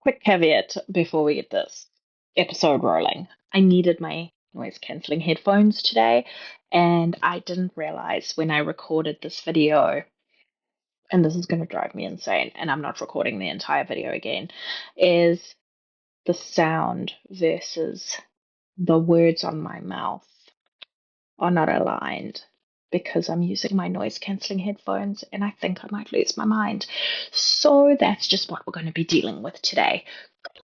Quick caveat before we get this episode rolling. I needed my noise cancelling headphones today, and I didn't realize when I recorded this video, and this is going to drive me insane, and I'm not recording the entire video again, is the sound versus the words on my mouth are not aligned because I'm using my noise cancelling headphones and I think I might lose my mind. So that's just what we're going to be dealing with today.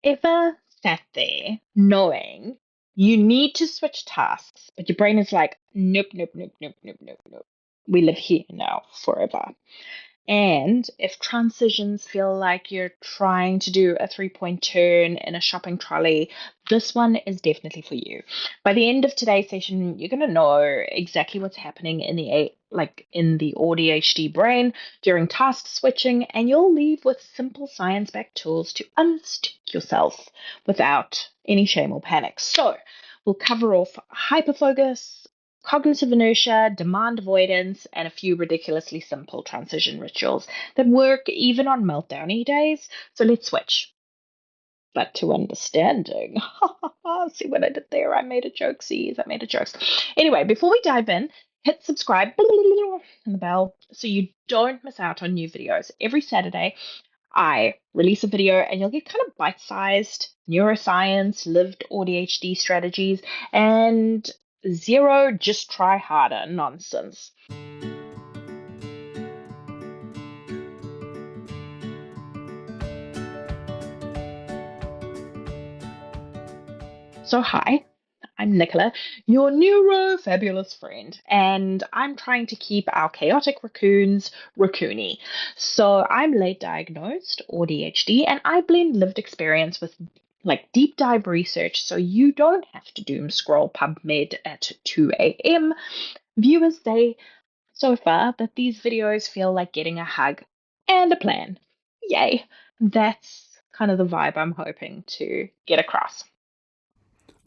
Ever sat there knowing you need to switch tasks, but your brain is like, nope, nope, nope, nope, nope, nope, nope. We live here now forever. And if transitions feel like you're trying to do a 3-point turn in a shopping trolley, this one is definitely for you. By the end of today's session, you're going to know exactly what's happening in the AuDHD brain during task switching, and you'll leave with simple science-backed tools to unstick yourself without any shame or panic. So, we'll cover off hyperfocus, cognitive inertia, demand avoidance, and a few ridiculously simple transition rituals that work even on meltdowny days. So let's switch. But to understanding. See what I did there? I made a joke. See, I made a joke. Anyway, before we dive in, hit subscribe and the bell so you don't miss out on new videos. Every Saturday, I release a video and you'll get kind of bite-sized neuroscience, lived AuDHD strategies, and zero just try harder nonsense. So hi, I'm Nicola, your neuro-fabulous friend, and I'm trying to keep our chaotic raccoons raccoony. So I'm late diagnosed ADHD, and I blend lived experience with deep dive research so you don't have to doom scroll PubMed at 2 a.m. Viewers say so far that these videos feel like getting a hug and a plan. Yay! That's kind of the vibe I'm hoping to get across.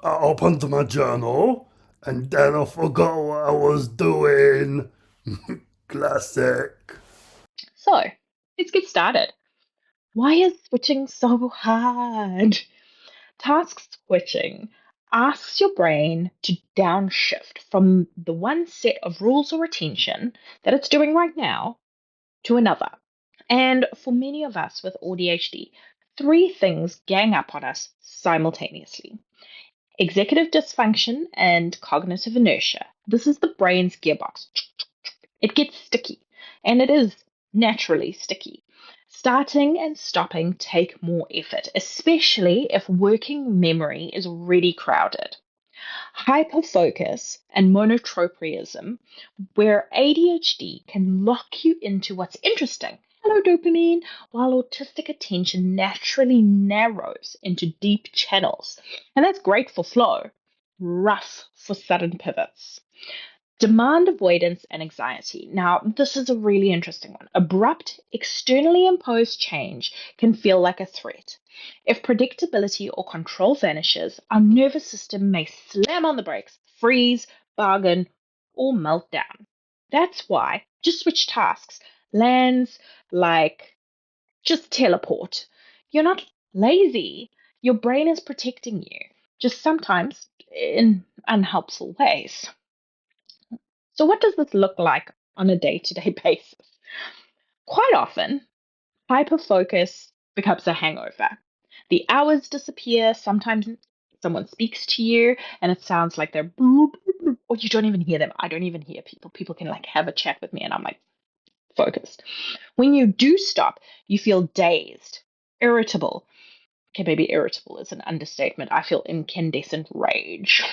I opened my journal and then I forgot what I was doing. Classic. So, let's get started. Why is switching so hard? Task switching asks your brain to downshift from the one set of rules or attention that it's doing right now to another. And for many of us with ADHD, three things gang up on us simultaneously: executive dysfunction and cognitive inertia. This is the brain's gearbox. It gets sticky, and it is naturally sticky. Starting and stopping take more effort, especially if working memory is already crowded. Hyperfocus and monotropism, where ADHD can lock you into what's interesting. Hello, dopamine, while autistic attention naturally narrows into deep channels. And that's great for flow, rough for sudden pivots. Demand avoidance and anxiety. Now, this is a really interesting one. Abrupt, externally imposed change can feel like a threat. If predictability or control vanishes, our nervous system may slam on the brakes, freeze, bargain, or melt down. That's why just switch tasks lands like just teleport. You're not lazy. Your brain is protecting you, just sometimes in unhelpful ways. So, what does this look like on a day to day basis? Quite often, hyperfocus becomes a hangover. The hours disappear. Sometimes someone speaks to you and it sounds like they're boop, boop, boop, or you don't even hear them. I don't even hear people. People can have a chat with me and I'm focused. When you do stop, you feel dazed, irritable. Okay, maybe irritable is an understatement. I feel incandescent rage.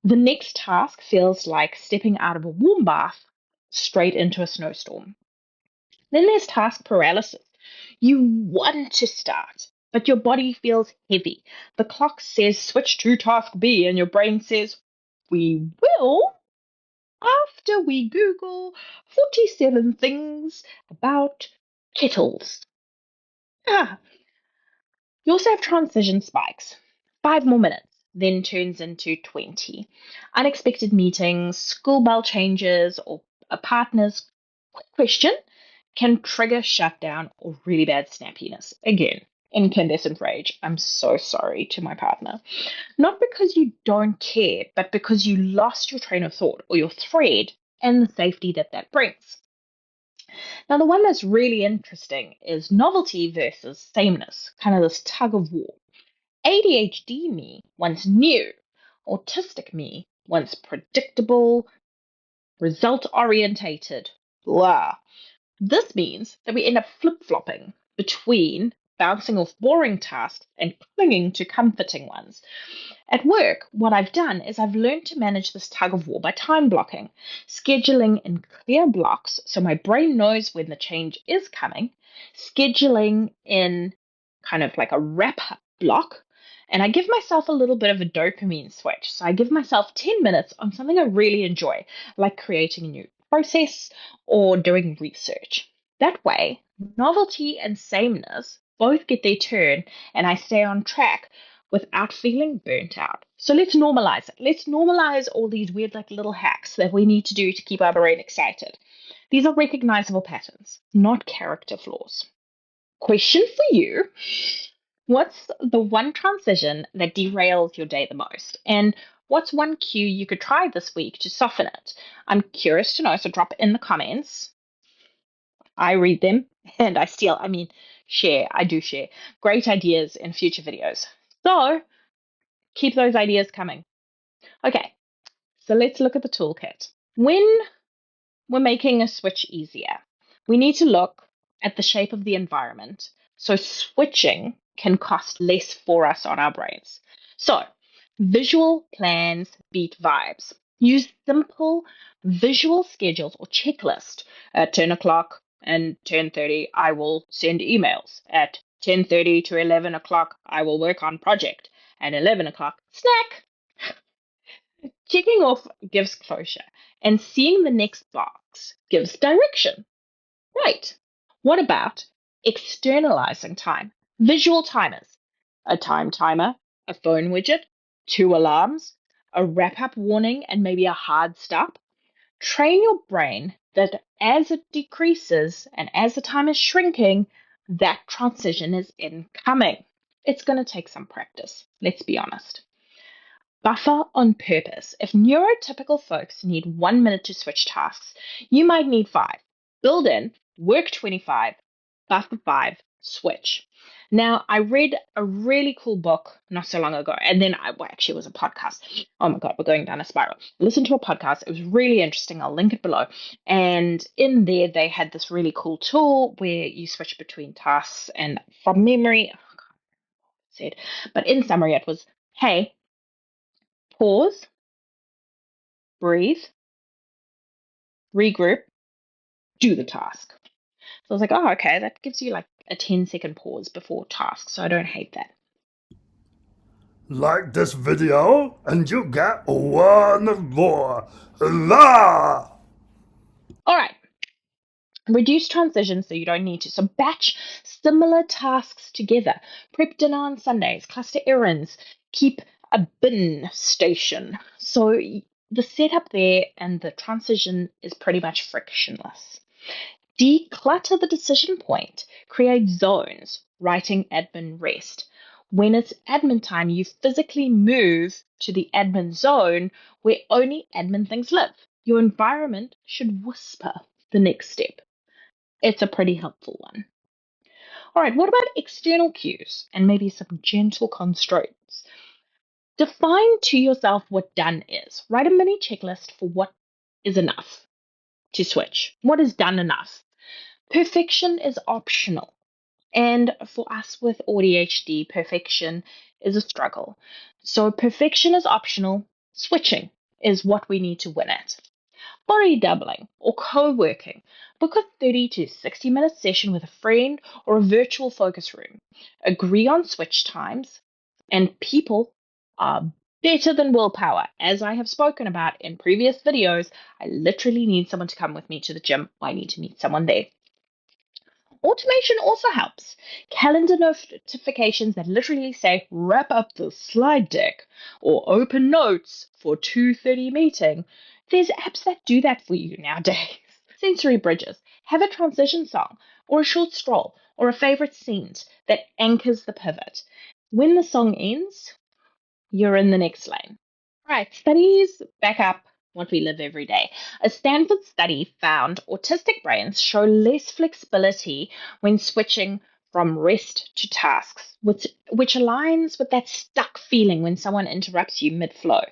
The next task feels like stepping out of a warm bath straight into a snowstorm. Then there's task paralysis. You want to start, but your body feels heavy. The clock says switch to task B, and your brain says, we will after we Google 47 things about kettles. Ah, you also have transition spikes. 5 more minutes, then turns into 20. Unexpected meetings, school bell changes, or a partner's quick question can trigger shutdown or really bad snappiness. Again, Incandescent rage. I'm so sorry to my partner. Not because you don't care, but because you lost your train of thought or your thread and the safety that that brings. Now, the one that's really interesting is novelty versus sameness, kind of this tug of war. ADHD me wants new, autistic me wants predictable, result orientated, blah. This means that we end up flip flopping between bouncing off boring tasks and clinging to comforting ones. At work, what I've done is I've learned to manage this tug of war by time blocking, scheduling in clear blocks so my brain knows when the change is coming, scheduling in kind of like a wrap up block, and I give myself a little bit of a dopamine switch. So I give myself 10 minutes on something I really enjoy, like creating a new process or doing research. That way, novelty and sameness both get their turn, and I stay on track without feeling burnt out. So let's normalize it. Let's normalize all these weird, like little hacks that we need to do to keep our brain excited. These are recognizable patterns, not character flaws. Question for you. What's the one transition that derails your day the most? And what's one cue you could try this week to soften it? I'm curious to know, so drop in the comments. I read them and share. I do share great ideas in future videos. So keep those ideas coming. Okay, so let's look at the toolkit. When we're making a switch easier, we need to look at the shape of the environment so switching can cost less for us on our brains. So, visual plans beat vibes. Use simple visual schedules or checklist. At 10 o'clock and 10:30, I will send emails. At 10:30 to 11 o'clock, I will work on project. At 11 o'clock, snack. Checking off gives closure, and seeing the next box gives direction. Right. What about externalizing time? Visual timers, a time timer, a phone widget, two alarms, a wrap up warning, and maybe a hard stop. Train your brain that as it decreases and as the time is shrinking, that transition is incoming. It's going to take some practice, let's be honest. Buffer on purpose. If neurotypical folks need 1 minute to switch tasks, you might need 5. Build in, work 25, buffer 5, switch. Now, I read a really cool book not so long ago, and then actually, it was a podcast. Oh my God, we're going down a spiral. Listen to a podcast. It was really interesting. I'll link it below. And in there, they had this really cool tool where you switch between tasks. And from memory, oh God, said, but in summary, it was, hey, pause, breathe, regroup, do the task. So I was like, oh, okay, that gives you like a 10-second pause before task. So I don't hate that. Like this video and you get one more. La! All right. Reduce transitions so you don't need to. So batch similar tasks together. Prep dinner on Sundays, cluster errands, keep a bin station. So the setup there and the transition is pretty much frictionless. Declutter the decision point. Create zones. Writing, admin, rest. When it's admin time, you physically move to the admin zone where only admin things live. Your environment should whisper the next step. It's a pretty helpful one. All right, what about external cues and maybe some gentle constraints? Define to yourself what done is. Write a mini checklist for what is enough to switch. What is done enough? Perfection is optional. And for us with AuDHD, perfection is a struggle. So perfection is optional. Switching is what we need to win at. Body doubling or co-working. Book a 30 to 60-minute session with a friend or a virtual focus room. Agree on switch times, and people are better than willpower. As I have spoken about in previous videos, I literally need someone to come with me to the gym. I need to meet someone there. Automation also helps. Calendar notifications that literally say wrap up the slide deck or open notes for 2:30 meeting. There's apps that do that for you nowadays. Sensory bridges. Have a transition song or a short stroll. or a favorite scene that anchors the pivot. When the song ends, you're in the next lane. Right, studies back up what we live every day. A Stanford study found autistic brains show less flexibility when switching from rest to tasks, which aligns with that stuck feeling when someone interrupts you mid flow.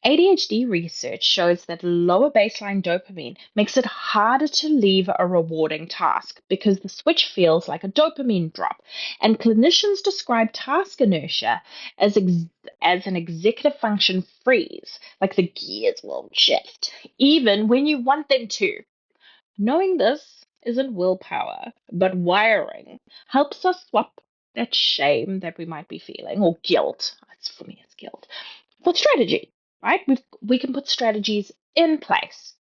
ADHD research shows that lower baseline dopamine makes it harder to leave a rewarding task because the switch feels like a dopamine drop. And clinicians describe task inertia as an executive function freeze, like the gears won't shift, even when you want them to. Knowing this isn't willpower, but wiring helps us swap that shame that we might be feeling, or guilt. For me, it's guilt, for strategy, right? We can put strategies in place.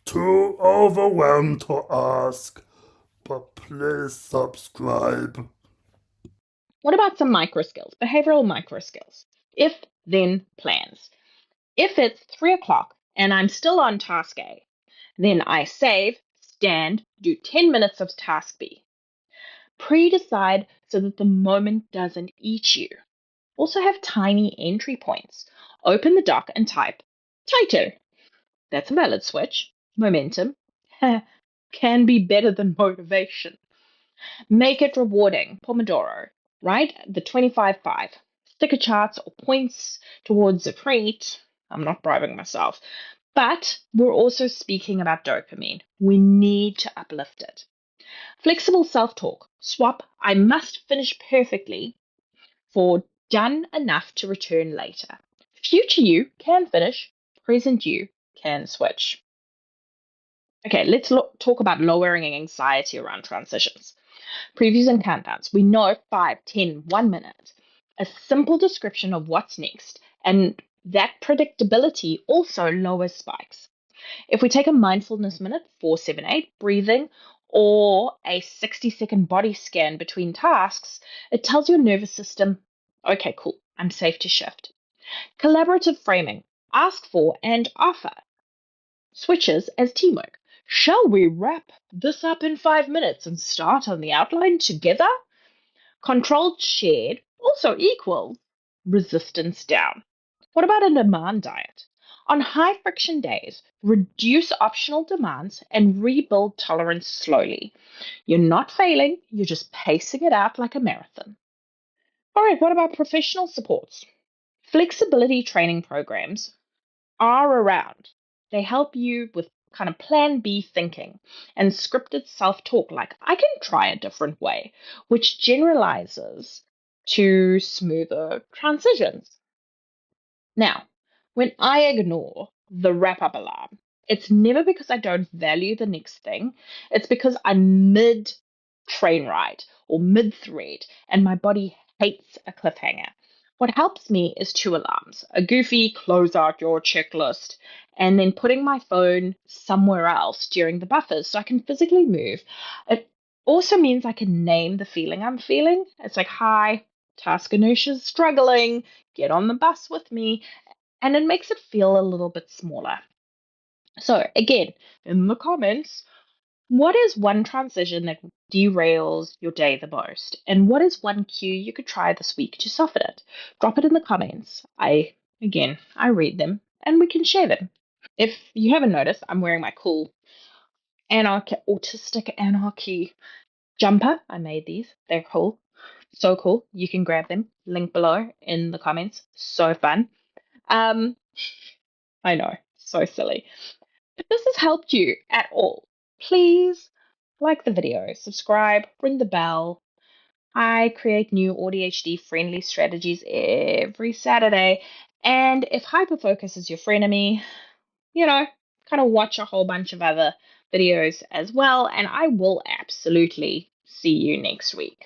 Too overwhelmed to ask, but please subscribe. What about some micro skills, behavioral micro skills? If then plans. If it's 3 o'clock and I'm still on task A, then I save, stand, do 10 minutes of task B. Pre-decide so that the moment doesn't eat you. Also have tiny entry points. Open the doc and type title. That's a valid switch. Momentum can be better than motivation. Make it rewarding. Pomodoro, right? The 25-5. Sticker charts or points towards a treat. I'm not bribing myself. But we're also speaking about dopamine. We need to uplift it. Flexible self talk. Swap I must finish perfectly for done enough to return later. Future you can finish, present you can switch. Okay, let's talk about lowering anxiety around transitions. Previews and countdowns. We know 5, 10, 1 minute. A simple description of what's next, and that predictability also lowers spikes. If we take a mindfulness minute, 478, breathing, or a 60-second body scan between tasks, it tells your nervous system, okay, cool, I'm safe to shift. Collaborative framing. Ask for and offer. Switches as teamwork. Shall we wrap this up in 5 minutes and start on the outline together? Controlled shared also equals resistance down. What about a demand diet? On high friction days, reduce optional demands and rebuild tolerance slowly. You're not failing, you're just pacing it out like a marathon. All right, what about professional supports? Flexibility training programs are around. They help you with kind of plan B thinking and scripted self talk, like, I can try a different way, which generalizes to smoother transitions. Now, when I ignore the wrap up alarm, it's never because I don't value the next thing, it's because I'm mid train ride or mid thread and my body hates a cliffhanger. What helps me is two alarms: a goofy close out your checklist, and then putting my phone somewhere else during the buffers so I can physically move. It also means I can name the feeling I'm feeling. It's like, hi, task inertia's struggling, get on the bus with me, and it makes it feel a little bit smaller. So, again, in the comments, what is one transition that derails your day the most? And what is one cue you could try this week to soften it? Drop it in the comments. I read them and we can share them. If you haven't noticed, I'm wearing my cool autistic anarchy jumper. I made these. They're cool. So cool. You can grab them. Link below in the comments. So fun. Um, I know, so silly. If this has helped you at all, please like the video, subscribe, ring the bell. I create new AuDHD friendly strategies every Saturday. And if Hyperfocus is your frenemy, kind of watch a whole bunch of other videos as well. And I will absolutely see you next week.